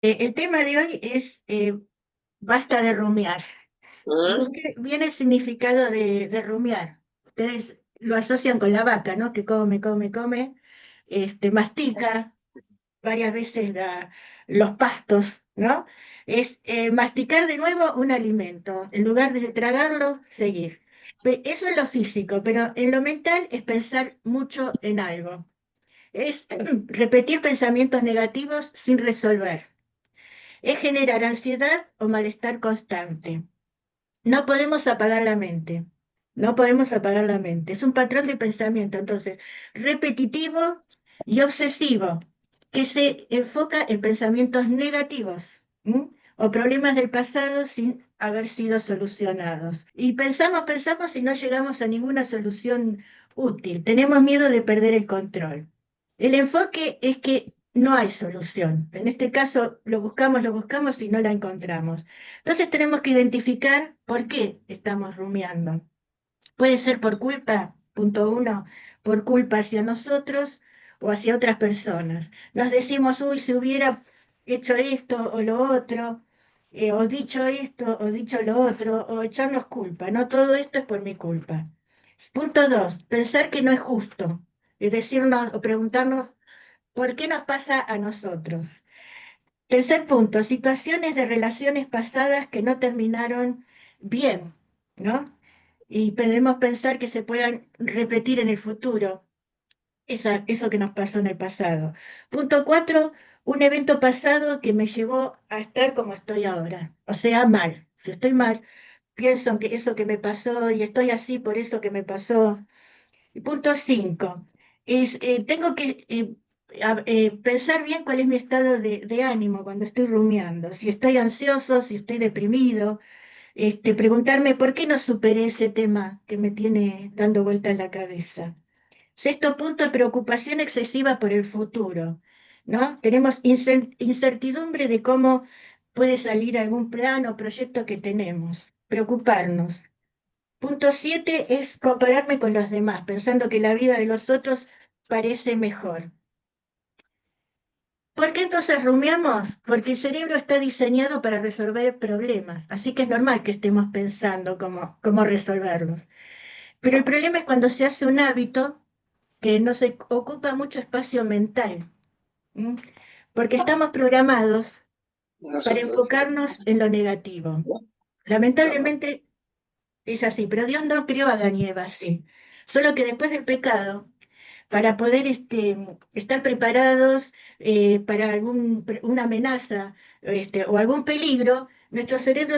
El tema de hoy es basta de rumiar. ¿Mm? ¿Qué viene el significado de rumiar? Ustedes lo asocian con la vaca, ¿no? Que come, come, come, mastica varias veces los pastos, ¿no? Es masticar de nuevo un alimento, en lugar de tragarlo, seguir. Eso es lo físico, pero en lo mental es pensar mucho en algo. Es repetir pensamientos negativos sin resolver. Es generar ansiedad o malestar constante. No podemos apagar la mente. No podemos apagar la mente. Es un patrón de pensamiento, entonces, repetitivo y obsesivo, que se enfoca en pensamientos negativos, ¿m? O problemas del pasado sin haber sido solucionados. Y pensamos, pensamos y no llegamos a ninguna solución útil. Tenemos miedo de perder el control. El enfoque es que no hay solución. En este caso, lo buscamos y no la encontramos. Entonces tenemos que identificar por qué estamos rumiando. Puede ser por culpa, punto uno, por culpa hacia nosotros o hacia otras personas. Nos decimos, uy, si hubiera hecho esto o lo otro, o dicho esto o dicho lo otro, o echarnos culpa. No todo esto es por mi culpa. Punto dos, pensar que no es justo. Es decirnos o preguntarnos, ¿por qué nos pasa a nosotros? Tercer punto, situaciones de relaciones pasadas que no terminaron bien, ¿no? Y podemos pensar que se puedan repetir en el futuro eso que nos pasó en el pasado. Punto cuatro, un evento pasado que me llevó a estar como estoy ahora, o sea, mal. Si estoy mal, pienso en que eso que me pasó y estoy así por eso que me pasó. Y punto cinco, tengo que pensar bien cuál es mi estado de ánimo cuando estoy rumiando, si estoy ansioso, si estoy deprimido, preguntarme por qué no superé ese tema que me tiene dando vuelta en la cabeza. Sexto punto, preocupación excesiva por el futuro, ¿no? Tenemos incertidumbre de cómo puede salir algún plan o proyecto que tenemos, preocuparnos. Punto siete es compararme con los demás, pensando que la vida de los otros parece mejor. ¿Por qué entonces rumiamos? Porque el cerebro está diseñado para resolver problemas, así que es normal que estemos pensando cómo resolverlos. Pero el problema es cuando se hace un hábito que no se ocupa mucho espacio mental, ¿m? Porque estamos programados No para son dos. enfocarnos en lo negativo. Claro. Lamentablemente es así, pero Dios no crió a Adán y Eva así. Solo que después del pecado para poder estar preparados para una amenaza o algún peligro, nuestro cerebro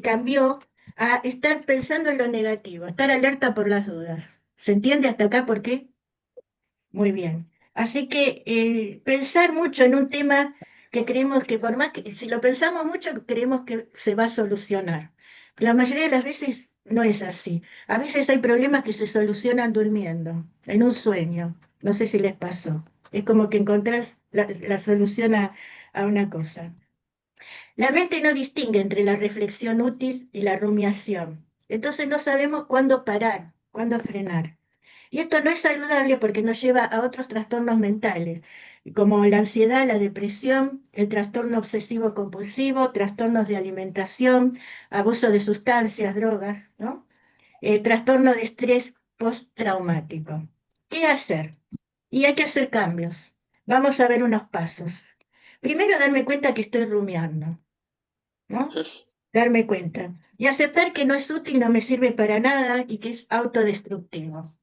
cambió a estar pensando en lo negativo, estar alerta por las dudas. ¿Se entiende hasta acá por qué? Muy bien. Así que pensar mucho en un tema que creemos que por más que si lo pensamos mucho, creemos que se va a solucionar. La mayoría de las veces no es así. A veces hay problemas que se solucionan durmiendo, en un sueño. No sé si les pasó. Es como que encontrás la solución a una cosa. La mente no distingue entre la reflexión útil y la rumiación. Entonces no sabemos cuándo parar, cuándo frenar. Y esto no es saludable porque nos lleva a otros trastornos mentales, como la ansiedad, la depresión, el trastorno obsesivo compulsivo, trastornos de alimentación, abuso de sustancias, drogas, ¿no? Trastorno de estrés postraumático. ¿Qué hacer? Y hay que hacer cambios. Vamos a ver unos pasos. Primero, darme cuenta que estoy rumiando, ¿no? Darme cuenta. Y aceptar que no es útil, no me sirve para nada y que es autodestructivo.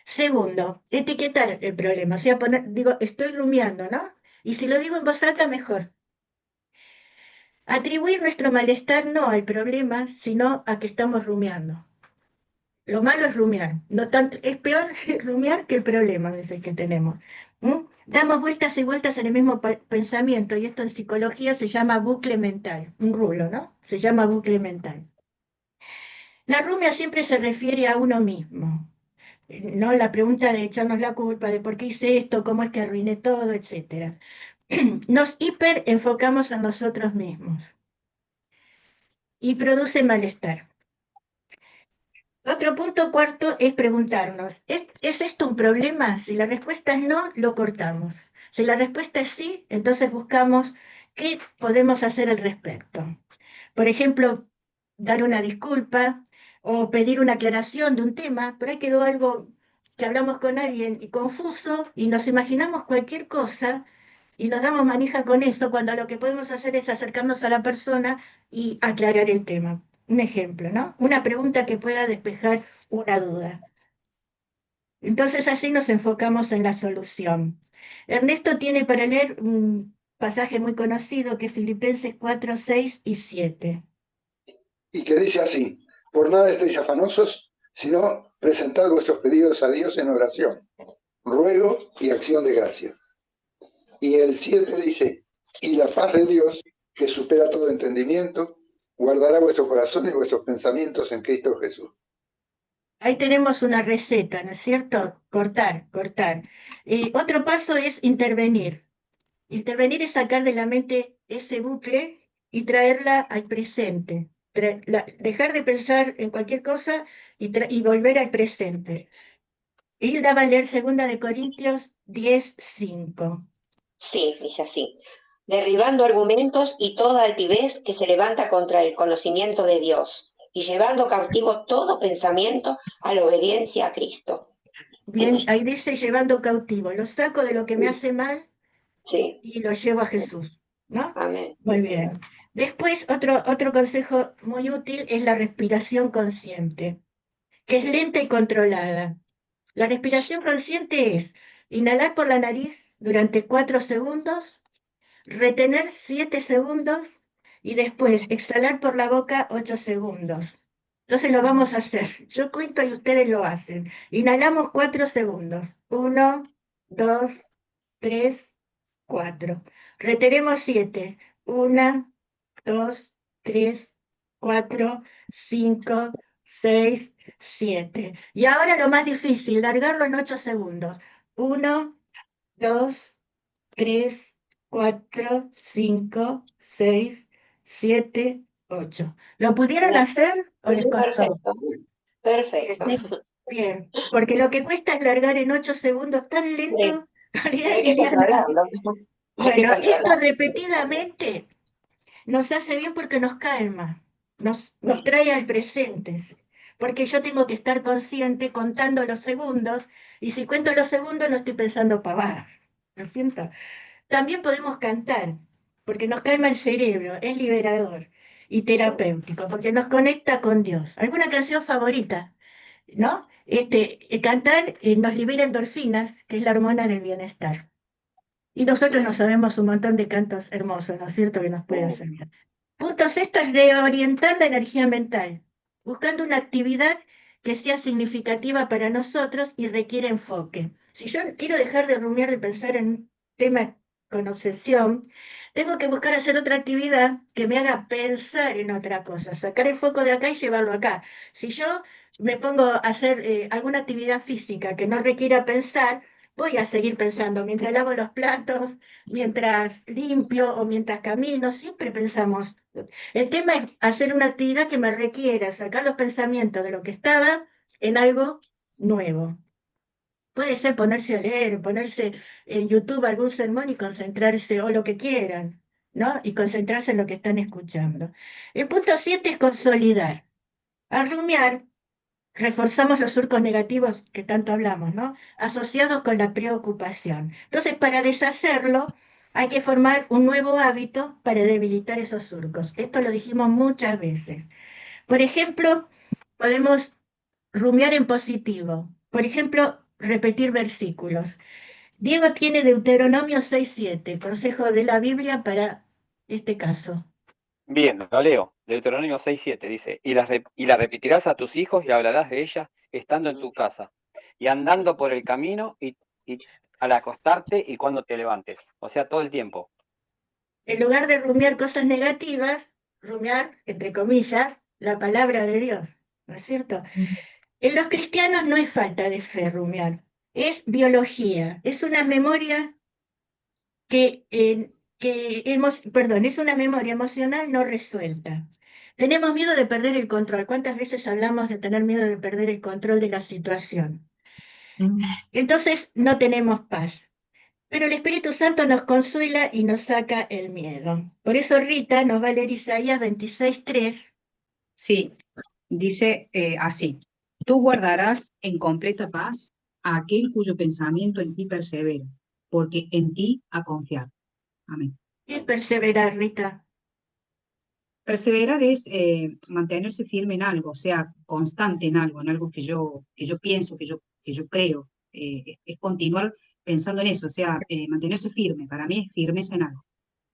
Segundo, etiquetar el problema, o sea, digo, estoy rumiando, ¿no? Y si lo digo en voz alta, mejor. Atribuir nuestro malestar no al problema, sino a que estamos rumiando. Lo malo es rumiar, no tanto, es peor rumiar que el problema a veces que tenemos. ¿Mm? Damos vueltas y vueltas en el mismo pensamiento y esto en psicología se llama bucle mental, un rulo, ¿no? Se llama bucle mental. La rumia siempre se refiere a uno mismo. ¿No? La pregunta de echarnos la culpa de por qué hice esto, cómo es que arruiné todo, etcétera. Nos hiper enfocamos en nosotros mismos y produce malestar. Otro punto cuarto es preguntarnos, ¿es esto un problema? Si la respuesta es no, lo cortamos. Si la respuesta es sí, entonces buscamos qué podemos hacer al respecto. Por ejemplo, dar una disculpa o pedir una aclaración de un tema. Por ahí quedó algo que hablamos con alguien y confuso y nos imaginamos cualquier cosa y nos damos manija con eso cuando lo que podemos hacer es acercarnos a la persona y aclarar el tema. Un ejemplo, ¿no? Una pregunta que pueda despejar una duda. Entonces así nos enfocamos en la solución. Ernesto tiene para leer un pasaje muy conocido que es Filipenses 4, 6 y 7. Y que dice así, por nada estéis afanosos, sino presentad vuestros pedidos a Dios en oración, ruego y acción de gracias. Y el 7 dice, y la paz de Dios, que supera todo entendimiento, guardará vuestro corazón y vuestros pensamientos en Cristo Jesús. Ahí tenemos una receta, ¿no es cierto? Cortar, cortar. Otro paso es intervenir. Intervenir es sacar de la mente ese bucle y traerla al presente. Dejar de pensar en cualquier cosa y volver al presente. Hilda va a leer 2 Corintios 10:5. Sí, dice así. Derribando argumentos y toda altivez que se levanta contra el conocimiento de Dios y llevando cautivo todo pensamiento a la obediencia a Cristo. Bien, ahí dice llevando cautivo. Lo saco de lo que me hace mal Sí, y lo llevo a Jesús, ¿no? amén. Muy bien. Después, otro consejo muy útil es la respiración consciente, que es lenta y controlada. La respiración consciente es inhalar por la nariz durante 4 segundos, retener 7 segundos y después exhalar por la boca 8 segundos. Entonces lo vamos a hacer. Yo cuento y ustedes lo hacen. Inhalamos 4 segundos. 1, 2, 3, 4. Retenemos 7. 1, 2, 3, 4, 5, 6, 7. Y ahora lo más difícil, largarlo en 8 segundos. 1, 2, 3, 4, 5, 6, 7, 8. ¿Lo pudieron hacer o les costó? Perfecto, perfecto. Sí, bien, porque lo que cuesta es largar en 8 segundos tan Sí, lento, hay que Liliana. controlarlo. Hay que Bueno, esto controlarlo. repetidamente nos hace bien porque nos calma, nos trae al presente, porque yo tengo que estar consciente contando los segundos, y si cuento los segundos no estoy pensando pavadas, ¿lo siento? También podemos cantar, porque nos calma el cerebro, es liberador y Sí. terapéutico, porque nos conecta con Dios. ¿Alguna canción favorita? ¿No? Cantar nos libera endorfinas, que es la hormona del bienestar. Y nosotros nos sabemos un montón de cantos hermosos, ¿no es cierto?, que nos puede hacer bien. Punto sexto es reorientar la energía mental, buscando una actividad que sea significativa para nosotros y requiere enfoque. Si yo quiero dejar de rumiar, de pensar en un tema con obsesión, tengo que buscar hacer otra actividad que me haga pensar en otra cosa, sacar el foco de acá y llevarlo acá. Si yo me pongo a hacer alguna actividad física que no requiera pensar, voy a seguir pensando mientras lavo los platos, mientras limpio o mientras camino, siempre pensamos. El tema es hacer una actividad que me requiera sacar los pensamientos de lo que estaba en algo nuevo. Puede ser ponerse a leer, ponerse en YouTube algún sermón y concentrarse, o lo que quieran, ¿no? Y concentrarse en lo que están escuchando. El punto 7 es consolidar. Al rumiar, reforzamos los surcos negativos que tanto hablamos, ¿no? Asociados con la preocupación. Entonces, para deshacerlo, hay que formar un nuevo hábito para debilitar esos surcos. Esto lo dijimos muchas veces. Por ejemplo, podemos rumiar en positivo. Por ejemplo, repetir versículos. Diego tiene Deuteronomio 6:7, consejo de la Biblia para este caso. Bien, lo leo. Deuteronomio 6:7 dice, y la repetirás a tus hijos y hablarás de ella estando en tu casa y andando por el camino y al acostarte y cuando te levantes. O sea, todo el tiempo. En lugar de rumiar cosas negativas, rumiar, entre comillas, la palabra de Dios, ¿no es cierto? En los cristianos no es falta de fe rumiar, es biología, es una memoria perdón, es una memoria emocional no resuelta. Tenemos miedo de perder el control. ¿Cuántas veces hablamos de tener miedo de perder el control de la situación? Entonces no tenemos paz. Pero el Espíritu Santo nos consuela y nos saca el miedo. Por eso Rita nos va a leer Isaías 26:3. Sí, dice así: tú guardarás en completa paz a aquel cuyo pensamiento en ti persevera, porque en ti ha confiado. Amén. ¿Qué es perseverar, Rita? Perseverar es mantenerse firme en algo, o sea, constante en algo que yo pienso, que yo creo. Es continuar pensando en eso, o sea, mantenerse firme. Para mí es firmeza en algo.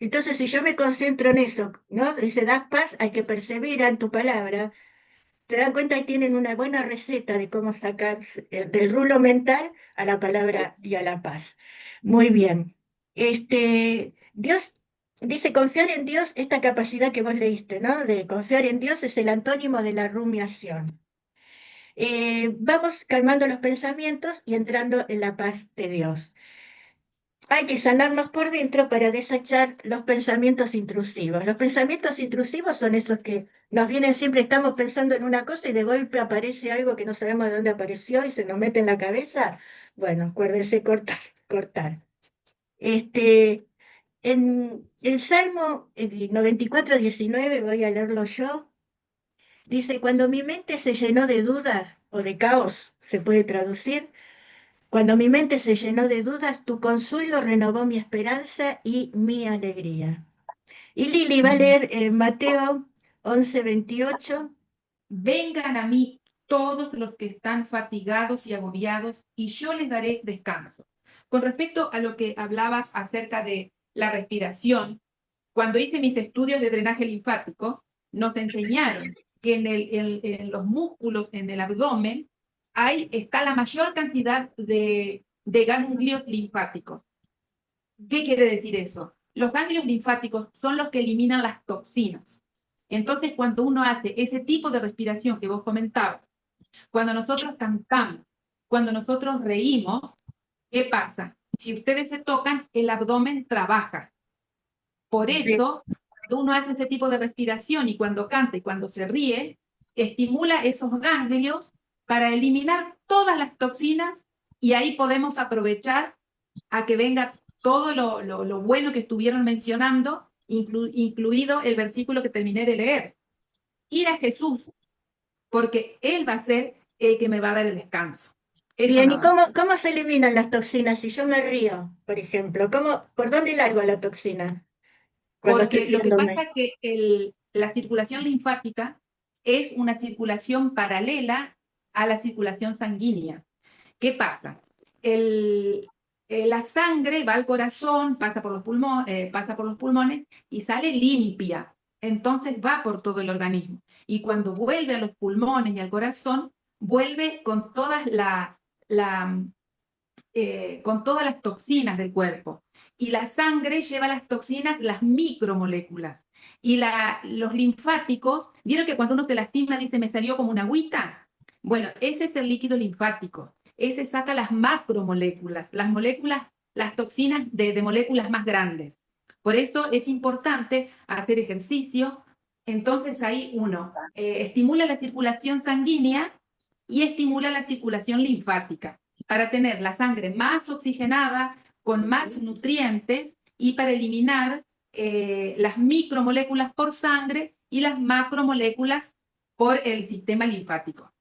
Entonces, si yo me concentro en eso, ¿no? Dice, das paz al que persevera en tu palabra. ¿Te dan cuenta? Ahí tienen una buena receta de cómo sacar del rulo mental a la palabra y a la paz. Muy bien. Dios dice confiar en Dios, esta capacidad que vos leíste, ¿no? De confiar en Dios es el antónimo de la rumiación. Vamos calmando los pensamientos y entrando en la paz de Dios. Hay que sanarnos por dentro para desechar los pensamientos intrusivos. Los pensamientos intrusivos son esos que nos vienen siempre, estamos pensando en una cosa y de golpe aparece algo que no sabemos de dónde apareció y se nos mete en la cabeza. Bueno, acuérdense cortar, cortar. En el Salmo 94:19, voy a leerlo yo, dice, cuando mi mente se llenó de dudas o de caos, se puede traducir, cuando mi mente se llenó de dudas, tu consuelo renovó mi esperanza y mi alegría. Y Lili va a leer Mateo 11:28. Vengan a mí todos los que están fatigados y agobiados, y yo les daré descanso. Con respecto a lo que hablabas acerca de la respiración, cuando hice mis estudios de drenaje linfático, nos enseñaron que en los músculos, en el abdomen, está la mayor cantidad de ganglios linfáticos. ¿Qué quiere decir eso? Los ganglios linfáticos son los que eliminan las toxinas. Entonces, cuando uno hace ese tipo de respiración que vos comentabas, cuando nosotros cantamos, cuando nosotros reímos, ¿qué pasa? Si ustedes se tocan, el abdomen trabaja. Por eso, cuando uno hace ese tipo de respiración y cuando canta y cuando se ríe, estimula esos ganglios para eliminar todas las toxinas y ahí podemos aprovechar a que venga todo lo bueno que estuvieron mencionando, incluido el versículo que terminé de leer. Ir a Jesús, porque Él va a ser el que me va a dar el descanso. Eso Bien, ¿y nada más. cómo se eliminan las toxinas? Si yo me río, por ejemplo, ¿por dónde largo la toxina cuando estoy Porque lo que pasa riéndome? es que la circulación linfática es una circulación paralela a la circulación sanguínea. ¿Qué pasa? La sangre va al corazón, pasa por los pulmones y sale limpia. Entonces va por todo el organismo. Y cuando vuelve a los pulmones y al corazón, vuelve con todas las toxinas del cuerpo. Y la sangre lleva las toxinas, las micromoléculas. Y los linfáticos, ¿vieron que cuando uno se lastima dice me salió como una agüita? Bueno, ese es el líquido linfático. Ese saca las macromoléculas, las toxinas de moléculas más grandes. Por eso es importante hacer ejercicio. Entonces ahí uno estimula la circulación sanguínea y estimula la circulación linfática para tener la sangre más oxigenada, con más nutrientes y para eliminar las micromoléculas por sangre y las macromoléculas por el sistema linfático.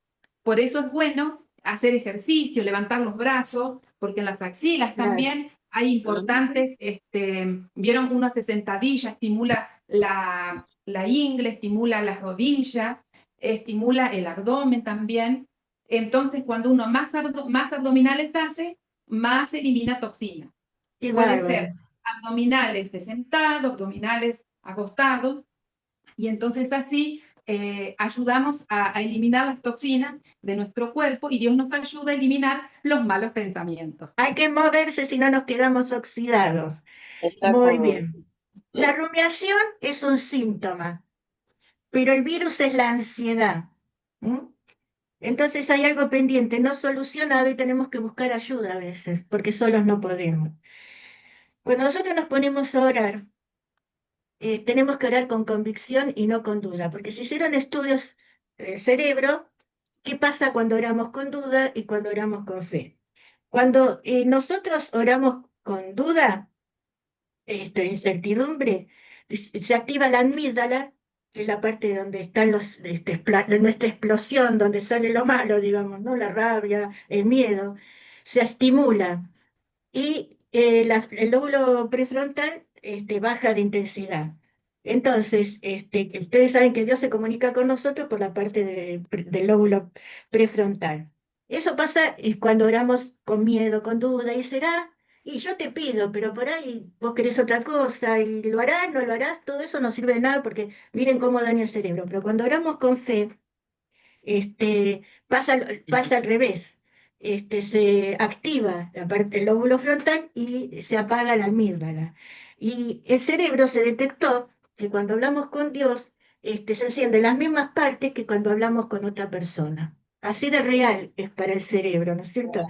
Por eso es bueno hacer ejercicio, levantar los brazos, porque en las axilas Claro. también hay importantes, vieron, uno hace sentadilla, estimula la ingle, estimula las rodillas, estimula el abdomen también. Entonces, cuando uno más abdominales hace, más elimina toxinas. Qué Puede bárbaro. ser abdominales de sentado, abdominales acostado, y entonces así ayudamos a eliminar las toxinas de nuestro cuerpo y Dios nos ayuda a eliminar los malos pensamientos. Hay que moverse si no nos quedamos oxidados. Muy Exactamente. bien. La rumiación es un síntoma, pero el virus es la ansiedad. ¿Mm? Entonces hay algo pendiente, no solucionado y tenemos que buscar ayuda a veces, porque solos no podemos. Cuando nosotros nos ponemos a orar, tenemos que orar con convicción y no con duda, porque se hicieron estudios del cerebro, ¿qué pasa cuando oramos con duda y cuando oramos con fe? Cuando nosotros oramos con duda, incertidumbre, se activa la amígdala, que es la parte donde están de nuestra explosión, donde sale lo malo, digamos, ¿no? La rabia, el miedo, se estimula y el lóbulo prefrontal baja de intensidad. Entonces, ustedes saben que Dios se comunica con nosotros por la parte del lóbulo prefrontal. Eso pasa cuando oramos con miedo, con duda, y será, y yo te pido, pero por ahí vos querés otra cosa, y lo harás, no lo harás, todo eso no sirve de nada porque miren cómo daña el cerebro. Pero cuando oramos con fe, pasa al revés. Se activa la parte del lóbulo frontal y se apaga la amígdala. Y el cerebro se detectó que cuando hablamos con Dios, se encienden las mismas partes que cuando hablamos con otra persona. Así de real es para el cerebro, ¿no es cierto?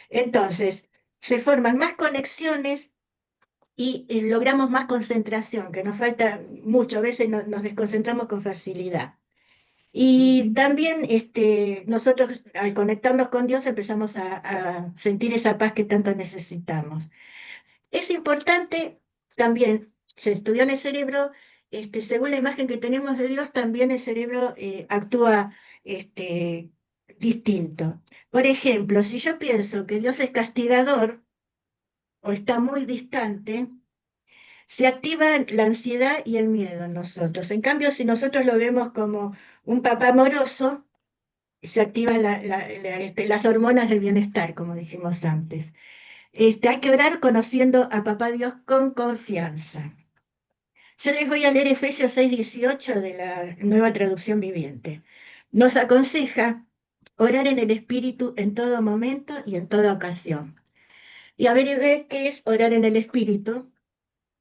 Entonces, se forman más conexiones y logramos más concentración, que nos falta mucho, a veces nos desconcentramos con facilidad. Y también nosotros al conectarnos con Dios empezamos a sentir esa paz que tanto necesitamos. Es importante también, se estudió en el cerebro, según la imagen que tenemos de Dios, también el cerebro actúa este, distinto. Por ejemplo, si yo pienso que Dios es castigador o está muy distante, se activa la ansiedad y el miedo en nosotros. En cambio, si nosotros lo vemos como un papá amoroso, se activan las hormonas del bienestar, como dijimos antes. Hay que orar conociendo a Papá Dios con confianza. Yo les voy a leer Efesios 6:18 de la Nueva Traducción Viviente. Nos aconseja orar en el Espíritu en todo momento y en toda ocasión. Y averigué qué es orar en el Espíritu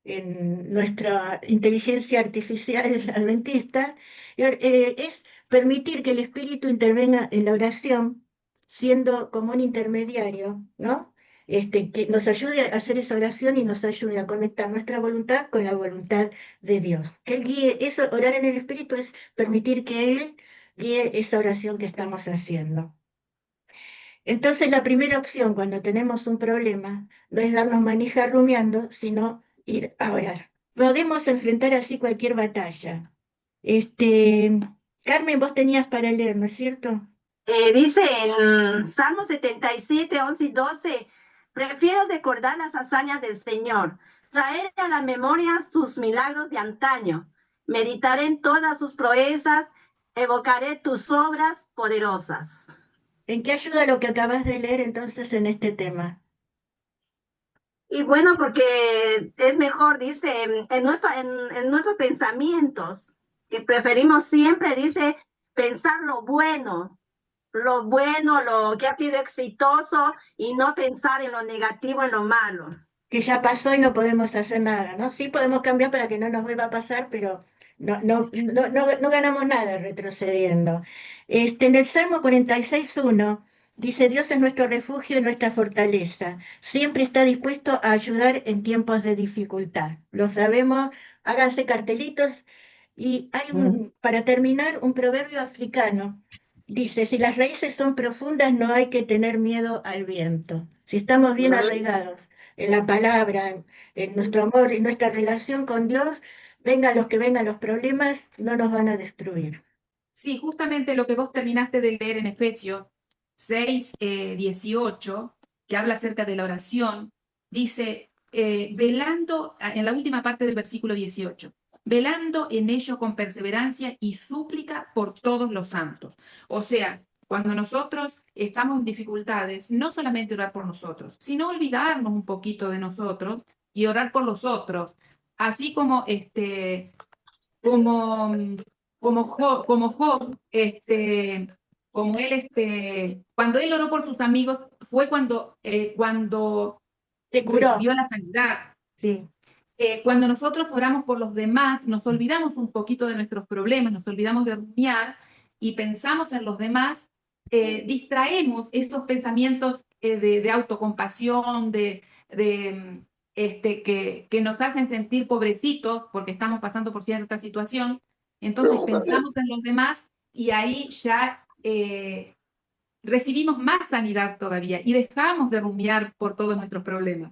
en nuestra inteligencia artificial adventista, es permitir que el Espíritu intervenga en la oración, siendo como un intermediario, ¿no? Que nos ayude a hacer esa oración y nos ayude a conectar nuestra voluntad con la voluntad de Dios. Que Él guíe, eso, orar en el Espíritu es permitir que Él guíe esa oración que estamos haciendo. Entonces, la primera opción cuando tenemos un problema no es darnos manija rumiando, sino ir a orar. Podemos enfrentar así cualquier batalla. Este, Carmen, vos tenías para leer, ¿no es cierto? Dice en Salmo 77, 11 y 12, prefiero recordar las hazañas del Señor, traer a la memoria sus milagros de antaño, meditaré en todas sus proezas, evocaré tus obras poderosas. ¿En qué ayuda lo que acabas de leer entonces en este tema? Y bueno, porque es mejor, dice, en nuestros pensamientos, que preferimos siempre, dice, pensar lo bueno, lo que ha sido exitoso y no pensar en lo negativo, en lo malo. Que ya pasó y no podemos hacer nada, ¿no? Sí podemos cambiar para que no nos vuelva a pasar, pero no ganamos nada retrocediendo. En el Salmo 46:1 dice, Dios es nuestro refugio y nuestra fortaleza. Siempre está dispuesto a ayudar en tiempos de dificultad. Lo sabemos, háganse cartelitos. Y hay para terminar, un proverbio africano. Dice, si las raíces son profundas, no hay que tener miedo al viento. Si estamos bien arraigados en la palabra, en nuestro amor y nuestra relación con Dios, vengan los problemas, no nos van a destruir. Sí, justamente lo que vos terminaste de leer en Efesios 6, 18, que habla acerca de la oración, dice, velando, en la última parte del versículo 18, velando en ello con perseverancia y súplica por todos los santos. O sea, cuando nosotros estamos en dificultades, no solamente orar por nosotros, sino olvidarnos un poquito de nosotros y orar por los otros, así como como, como Job, como él, cuando él oró por sus amigos, fue cuando Te curó, recibió la sanidad. sí. Cuando nosotros oramos por los demás, nos olvidamos un poquito de nuestros problemas, nos olvidamos de rumiar y pensamos en los demás, distraemos esos pensamientos de autocompasión, que nos hacen sentir pobrecitos porque estamos pasando por cierta situación. Entonces pensamos en los demás y ahí ya recibimos más sanidad todavía y dejamos de rumiar por todos nuestros problemas.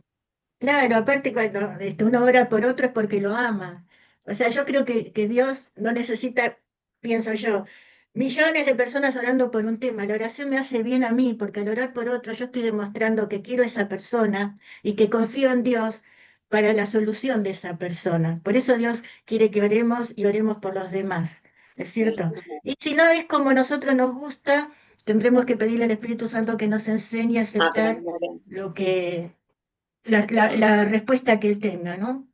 Claro, aparte cuando uno ora por otro es porque lo ama. O sea, yo creo que Dios no necesita, pienso yo, millones de personas orando por un tema. La oración me hace bien a mí, porque al orar por otro yo estoy demostrando que quiero a esa persona y que confío en Dios para la solución de esa persona. Por eso Dios quiere que oremos y oremos por los demás, ¿es cierto? Y si no es como a nosotros nos gusta, tendremos que pedirle al Espíritu Santo que nos enseñe a aceptar Aprender. lo que la respuesta que él tenga, ¿no?